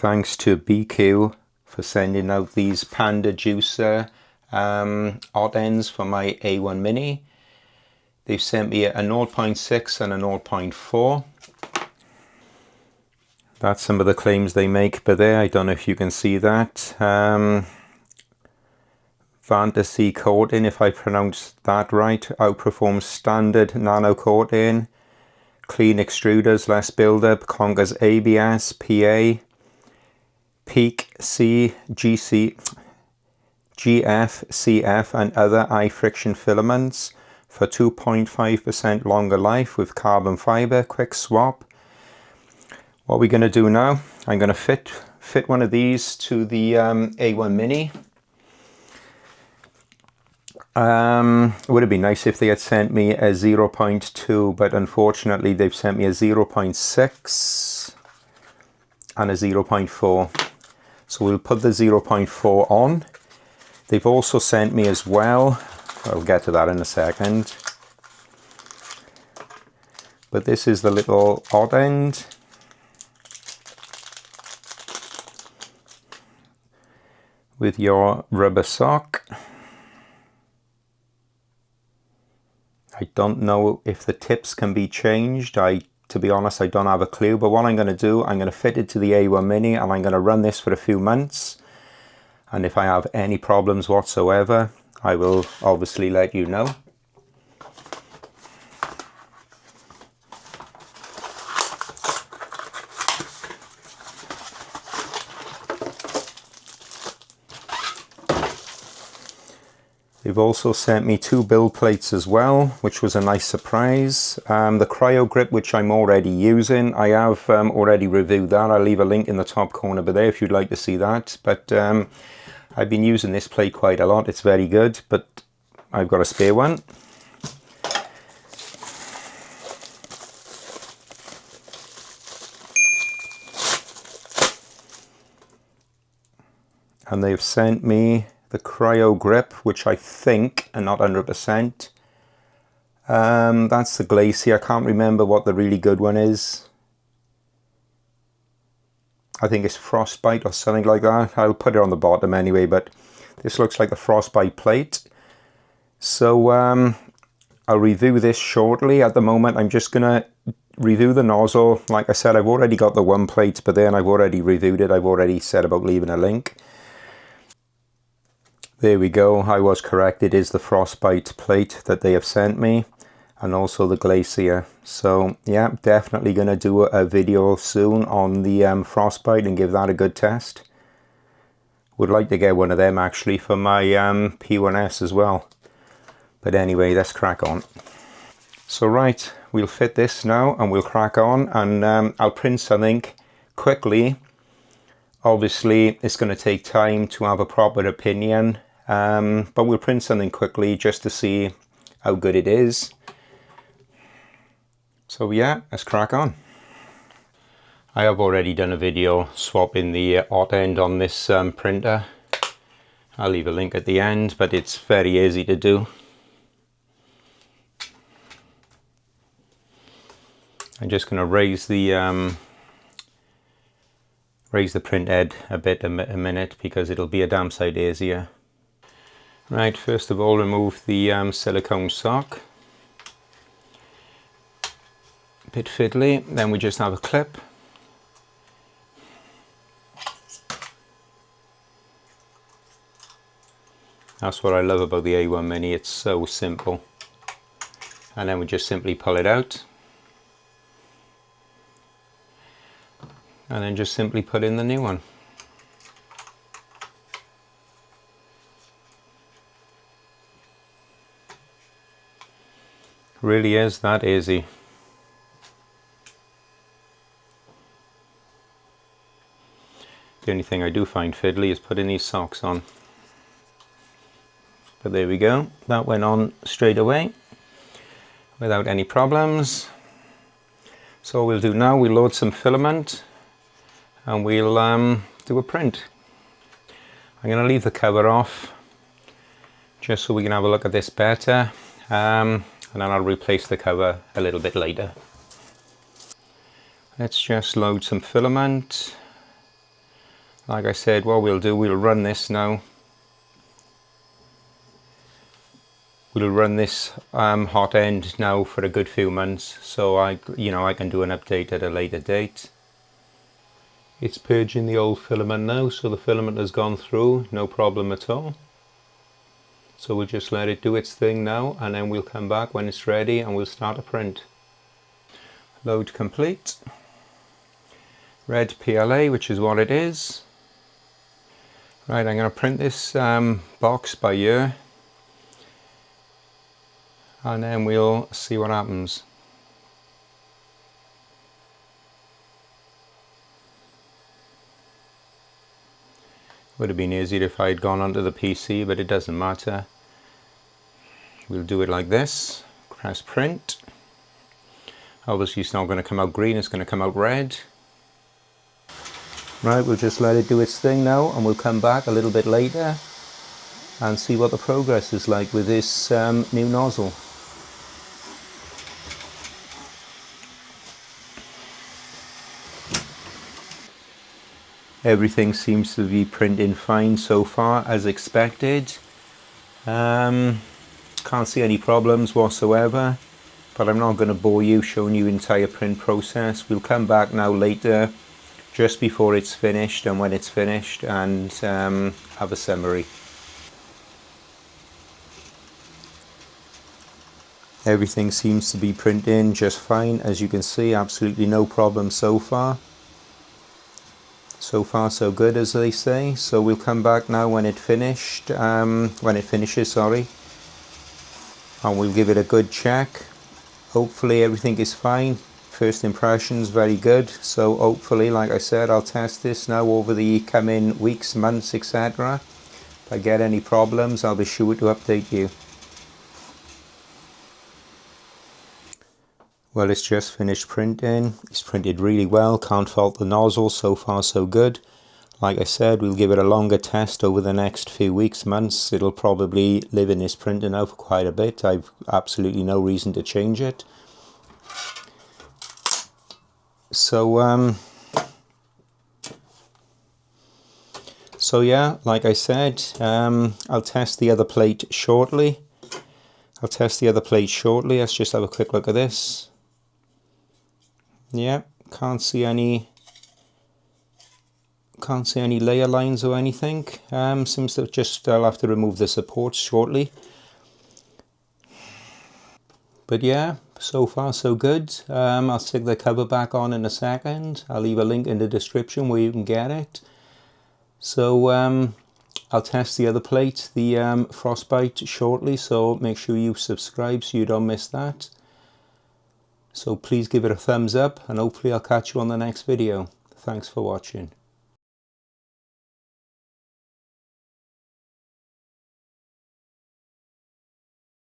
thanks to BIQU for sending out these Panda Juicer Hotends for my A1 Mini. They've sent me a 0.6 and a 0.4. That's some of the claims they make, but there, I don't know if you can see that. Fantasy coating, if I pronounce that right, outperforms standard nano coating. Clean extruders, less buildup, conquers ABS, PA, PEEK, C, GC, GF, CF and other eye friction filaments for 2.5% longer life with carbon fiber, quick swap. What we're going to do now, I'm going to fit one of these to the A1 Mini. It would have been nice if they had sent me a 0.2, but unfortunately they've sent me a 0.6 and a 0.4. So we'll put the 0.4 on. They've also sent me as well, I'll get to that in a second, but this is the little Hotend. With your rubber sock. I don't know if the tips can be changed. To be honest, I don't have a clue. But what I'm going to do, I'm going to fit it to the A1 Mini and I'm going to run this for a few months. And if I have any problems whatsoever, I will obviously let you know. They've also sent me 2 build plates as well, which was a nice surprise. The cryo grip, which I'm already using, I have already reviewed that. I'll leave a link in the top corner there if you'd like to see that. But I've been using this plate quite a lot. It's very good, but I've got a spare one. And they've sent me the cryo grip, which I think are not 100%. That's the Glacier. I can't remember what the really good one is. I think it's Frostbite or something like that. I'll put it on the bottom anyway, but this looks like the Frostbite plate. So I'll review this shortly. At the moment, I'm just gonna review the nozzle. Like I said, I've already got the one plate, but then I've already reviewed it. I've already said about leaving a link. There we go, I was correct, it is the Frostbite plate that they have sent me, and also the Glacier. So yeah, definitely going to do a video soon on the Frostbite and give that a good test. Would like to get one of them actually for my P1S as well. But anyway, let's crack on. So right, we'll fit this now and we'll crack on, and I'll print something quickly. Obviously, it's going to take time to have a proper opinion, but we'll print something quickly just to see how good it is. So yeah, let's crack on. I have already done a video swapping the Hotend on this printer. I'll leave a link at the end, but it's very easy to do. I'm just going to raise the print head a bit a minute because it'll be a damn sight easier. Right, first of all, remove the silicone sock. A bit fiddly, then we just have a clip. That's what I love about the A1 Mini, it's so simple. And then we just simply pull it out. And then just simply put in the new one. Really is that easy. The only thing I do find fiddly is putting these socks on. But there we go, that went on straight away without any problems. So what we'll do now, we'll load some filament and we'll do a print. I'm going to leave the cover off just so we can have a look at this better, and then I'll replace the cover a little bit later. Let's just load some filament. Like I said, what we'll do, we'll run this now. We'll run this hot end now for a good few months, so I can do an update at a later date. It's purging the old filament now, so the filament has gone through, no problem at all. So we'll just let it do its thing now, and then we'll come back when it's ready and we'll start a print. Load complete. Red PLA, which is what it is. Right, I'm going to print this box by ear, and then we'll see what happens. Would have been easier if I had gone onto the PC, but it doesn't matter. We'll do it like this. Press print. Obviously it's not going to come out green, it's going to come out red. Right, we'll just let it do its thing now, and we'll come back a little bit later and see what the progress is like with this new nozzle. Everything seems to be printing fine so far, as expected. Can't see any problems whatsoever, but I'm not going to bore you showing you the entire print process. We'll come back now later, just before it's finished and when it's finished, and have a summary. Everything seems to be printing just fine, as you can see, absolutely no problem so far. So far so good, as they say. So we'll come back now when it finishes, and we'll give it a good check. Hopefully everything is fine. First impressions very good, so hopefully, like I said, I'll test this now over the coming weeks, months, etc. If I get any problems, I'll be sure to update you. Well, it's just finished printing. It's printed really well, can't fault the nozzle, so far so good. Like I said, we'll give it a longer test over the next few weeks, months. It'll probably live in this printer now for quite a bit. I've absolutely no reason to change it. So yeah, like I said, I'll test the other plate shortly. Let's just have a quick look at this. Yeah, can't see any layer lines or anything. Seems to just, I'll have to remove the supports shortly. But yeah, so far so good. I'll stick the cover back on in a second. I'll leave a link in the description where you can get it. So I'll test the other plate, the Frostbite, shortly, so make sure you subscribe so you don't miss that. So please give it a thumbs up, and hopefully I'll catch you on the next video. Thanks for watching.